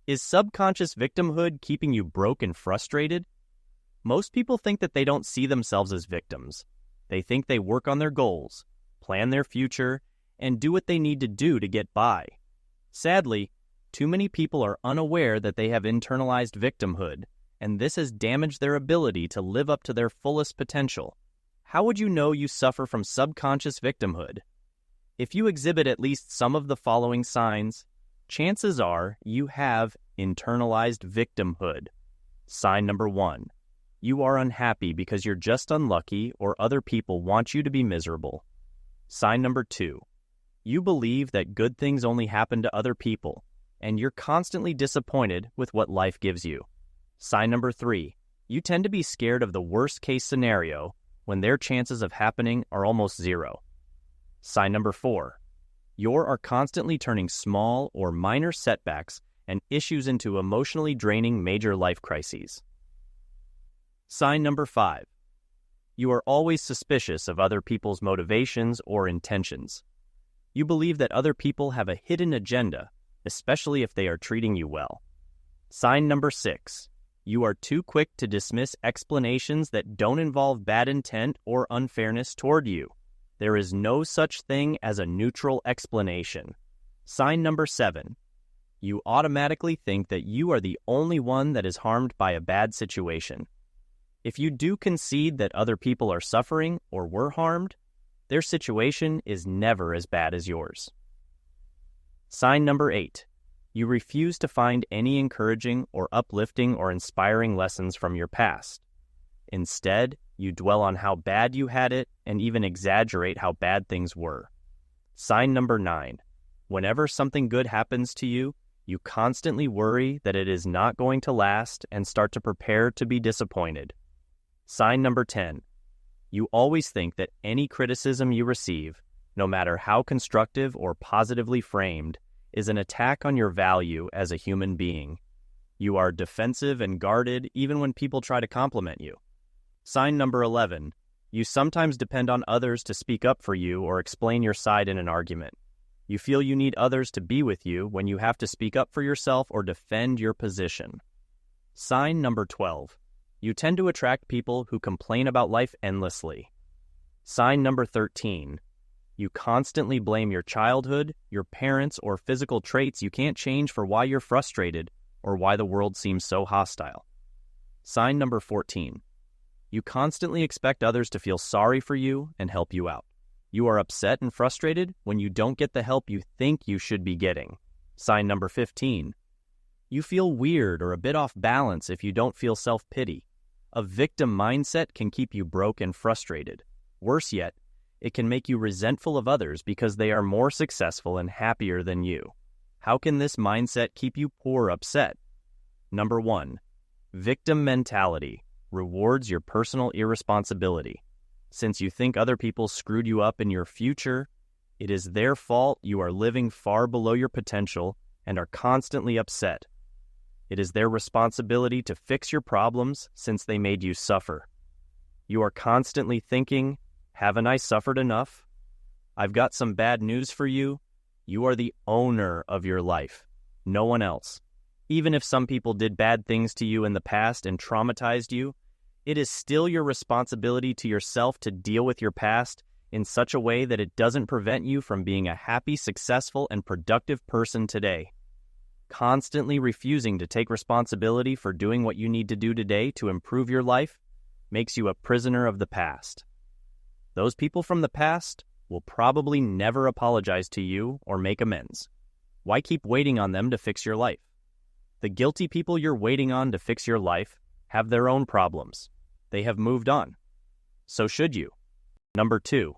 Is subconscious victimhood keeping you broke and frustrated? Most people think that they don't see themselves as victims. They think they work on their goals, plan their future, and do what they need to do to get by. Sadly, too many people are unaware that they have internalized victimhood, and this has damaged their ability to live up to their fullest potential. How would you know you suffer from subconscious victimhood? If you exhibit at least some of the following signs, chances are you have internalized victimhood. Sign number 1. You are unhappy because you're just unlucky or other people want you to be miserable. Sign number 2. You believe that good things only happen to other people, and you're constantly disappointed with what life gives you. Sign number 3. You tend to be scared of the worst-case scenario when their chances of happening are almost zero. Sign number 4. You are constantly turning small or minor setbacks and issues into emotionally draining major life crises. Sign number 5. You are always suspicious of other people's motivations or intentions. You believe that other people have a hidden agenda, especially if they are treating you well. Sign number 6. You are too quick to dismiss explanations that don't involve bad intent or unfairness toward you. There is no such thing as a neutral explanation. Sign number 7. You automatically think that you are the only one that is harmed by a bad situation. If you do concede that other people are suffering or were harmed, their situation is never as bad as yours. Sign number 8. You refuse to find any encouraging or uplifting or inspiring lessons from your past. Instead, you dwell on how bad you had it and even exaggerate how bad things were. Sign number 9. Whenever something good happens to you, you constantly worry that it is not going to last and start to prepare to be disappointed. Sign number 10. You always think that any criticism you receive, no matter how constructive or positively framed, is an attack on your value as a human being. You are defensive and guarded even when people try to compliment you. Sign number 11. You sometimes depend on others to speak up for you or explain your side in an argument. You feel you need others to be with you when you have to speak up for yourself or defend your position. Sign number 12. You tend to attract people who complain about life endlessly. Sign number 13. You constantly blame your childhood, your parents, or physical traits you can't change for why you're frustrated or why the world seems so hostile. Sign number 14. You constantly expect others to feel sorry for you and help you out. You are upset and frustrated when you don't get the help you think you should be getting. Sign number 15. You feel weird or a bit off balance if you don't feel self-pity. A victim mindset can keep you broke and frustrated. Worse yet, it can make you resentful of others because they are more successful and happier than you. How can this mindset keep you poor upset? Number 1. Victim mentality rewards your personal irresponsibility. Since you think other people screwed you up in your future, it is their fault you are living far below your potential and are constantly upset. It is their responsibility to fix your problems since they made you suffer. You are constantly thinking, haven't I suffered enough? I've got some bad news for you. You are the owner of your life, no one else. Even if some people did bad things to you in the past and traumatized you, it is still your responsibility to yourself to deal with your past in such a way that it doesn't prevent you from being a happy, successful, and productive person today. Constantly refusing to take responsibility for doing what you need to do today to improve your life makes you a prisoner of the past. Those people from the past will probably never apologize to you or make amends. Why keep waiting on them to fix your life? The guilty people you're waiting on to fix your life have their own problems. They have moved on. So should you. Number 2.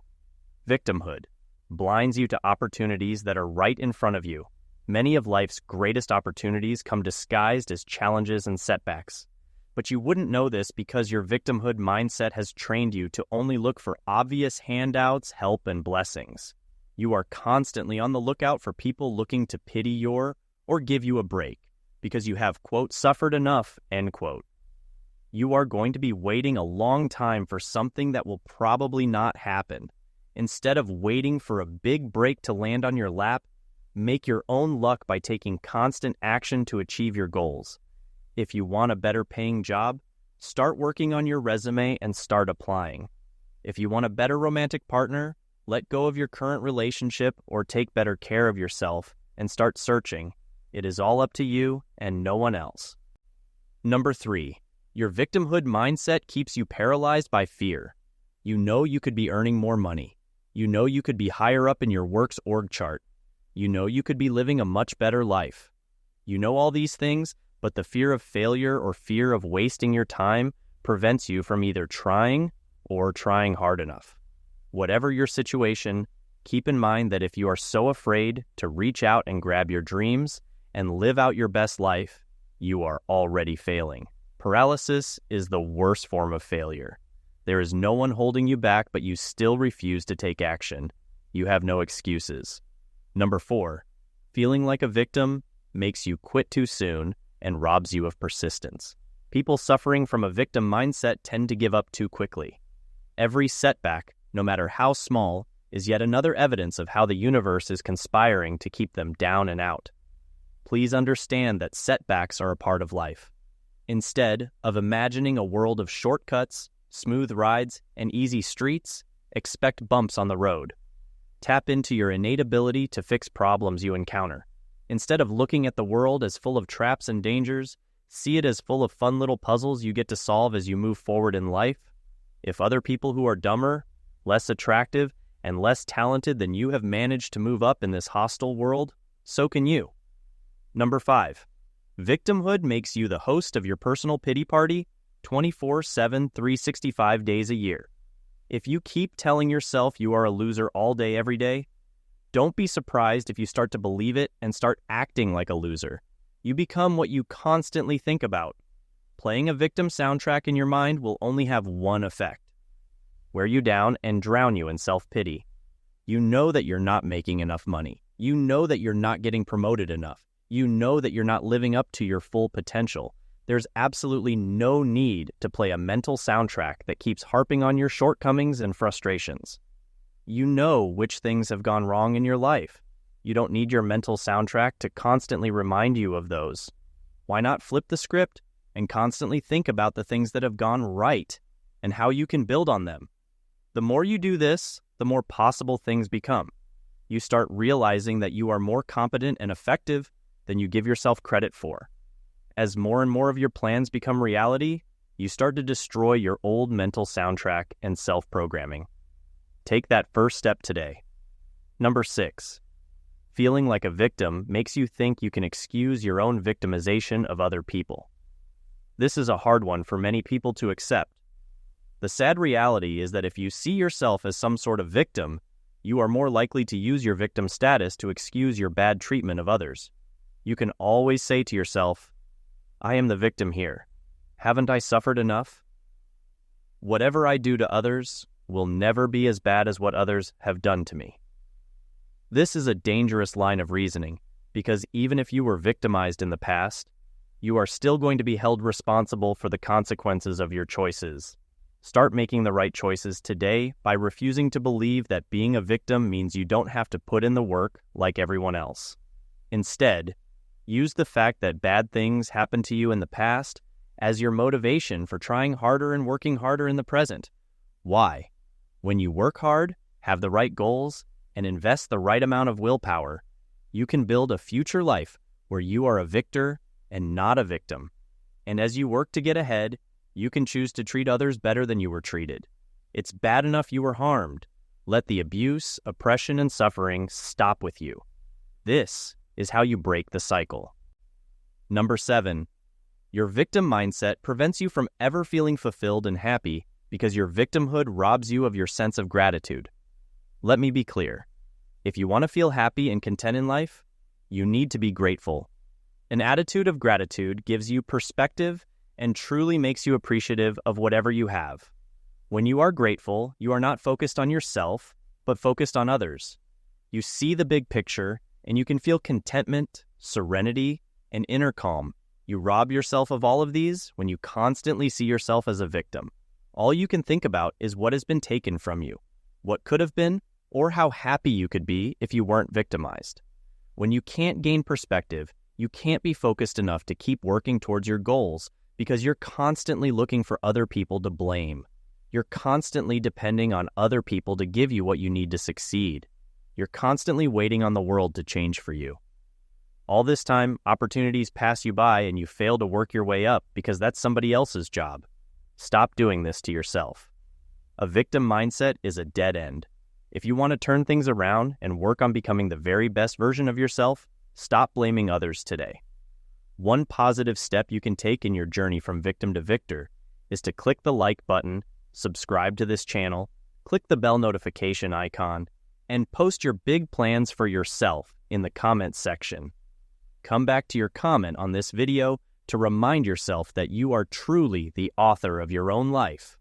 Victimhood blinds you to opportunities that are right in front of you. Many of life's greatest opportunities come disguised as challenges and setbacks. But you wouldn't know this because your victimhood mindset has trained you to only look for obvious handouts, help, and blessings. You are constantly on the lookout for people looking to pity your or give you a break because you have, quote, suffered enough, end quote. You are going to be waiting a long time for something that will probably not happen. Instead of waiting for a big break to land on your lap, Make your own luck by taking constant action to achieve your goals. If you want a better paying job, start working on your resume and start applying. If you want a better romantic partner, let go of your current relationship or take better care of yourself and start searching. It is all up to you and no one else. Number 3, your victimhood mindset keeps you paralyzed by fear. You know you could be earning more money. You know you could be higher up in your work's org chart. You know you could be living a much better life. You know all these things, but the fear of failure or fear of wasting your time prevents you from either trying or trying hard enough. Whatever your situation, keep in mind that if you are so afraid to reach out and grab your dreams and live out your best life, you are already failing. Paralysis is the worst form of failure. There is no one holding you back, but you still refuse to take action. You have no excuses. Number 4, feeling like a victim makes you quit too soon and robs you of persistence. People suffering from a victim mindset tend to give up too quickly. Every setback, no matter how small, is yet another evidence of how the universe is conspiring to keep them down and out. Please understand that setbacks are a part of life. Instead of imagining a world of shortcuts, smooth rides, and easy streets, expect bumps on the road. Tap into your innate ability to fix problems you encounter. Instead of looking at the world as full of traps and dangers, see it as full of fun little puzzles you get to solve as you move forward in life. If other people who are dumber, less attractive, and less talented than you have managed to move up in this hostile world, so can you. Number 5, victimhood makes you the host of your personal pity party 24/7, 365 days a year. If you keep telling yourself you are a loser all day, every day, don't be surprised if you start to believe it and start acting like a loser. You become what you constantly think about. Playing a victim soundtrack in your mind will only have one effect: wear you down and drown you in self-pity. You know that you're not making enough money. You know that you're not getting promoted enough. You know that you're not living up to your full potential. There's absolutely no need to play a mental soundtrack that keeps harping on your shortcomings and frustrations. You know which things have gone wrong in your life. You don't need your mental soundtrack to constantly remind you of those. Why not flip the script and constantly think about the things that have gone right and how you can build on them? The more you do this, the more possible things become. You start realizing that you are more competent and effective than you give yourself credit for. As more and more of your plans become reality, you start to destroy your old mental soundtrack and self-programming. Take that first step today. Number 6, feeling like a victim makes you think you can excuse your own victimization of other people. This is a hard one for many people to accept. The sad reality is that if you see yourself as some sort of victim, you are more likely to use your victim status to excuse your bad treatment of others. You can always say to yourself, "I am the victim here. Haven't I suffered enough? Whatever I do to others will never be as bad as what others have done to me." This is a dangerous line of reasoning because even if you were victimized in the past, you are still going to be held responsible for the consequences of your choices. Start making the right choices today by refusing to believe that being a victim means you don't have to put in the work like everyone else. Instead, use the fact that bad things happened to you in the past as your motivation for trying harder and working harder in the present. Why? When you work hard, have the right goals, and invest the right amount of willpower, you can build a future life where you are a victor and not a victim. And as you work to get ahead, you can choose to treat others better than you were treated. It's bad enough you were harmed. Let the abuse, oppression, and suffering stop with you. This is how you break the cycle. Number 7, your victim mindset prevents you from ever feeling fulfilled and happy because your victimhood robs you of your sense of gratitude. Let me be clear. If you want to feel happy and content in life, you need to be grateful. An attitude of gratitude gives you perspective and truly makes you appreciative of whatever you have. When you are grateful, you are not focused on yourself, but focused on others. You see the big picture, and you can feel contentment, serenity, and inner calm. You rob yourself of all of these when you constantly see yourself as a victim. All you can think about is what has been taken from you, what could have been, or how happy you could be if you weren't victimized. When you can't gain perspective, you can't be focused enough to keep working towards your goals because you're constantly looking for other people to blame. You're constantly depending on other people to give you what you need to succeed. You're constantly waiting on the world to change for you. All this time, opportunities pass you by and you fail to work your way up because that's somebody else's job. Stop doing this to yourself. A victim mindset is a dead end. If you want to turn things around and work on becoming the very best version of yourself, stop blaming others today. One positive step you can take in your journey from victim to victor is to click the like button, subscribe to this channel, click the bell notification icon, and post your big plans for yourself in the comments section. Come back to your comment on this video to remind yourself that you are truly the author of your own life.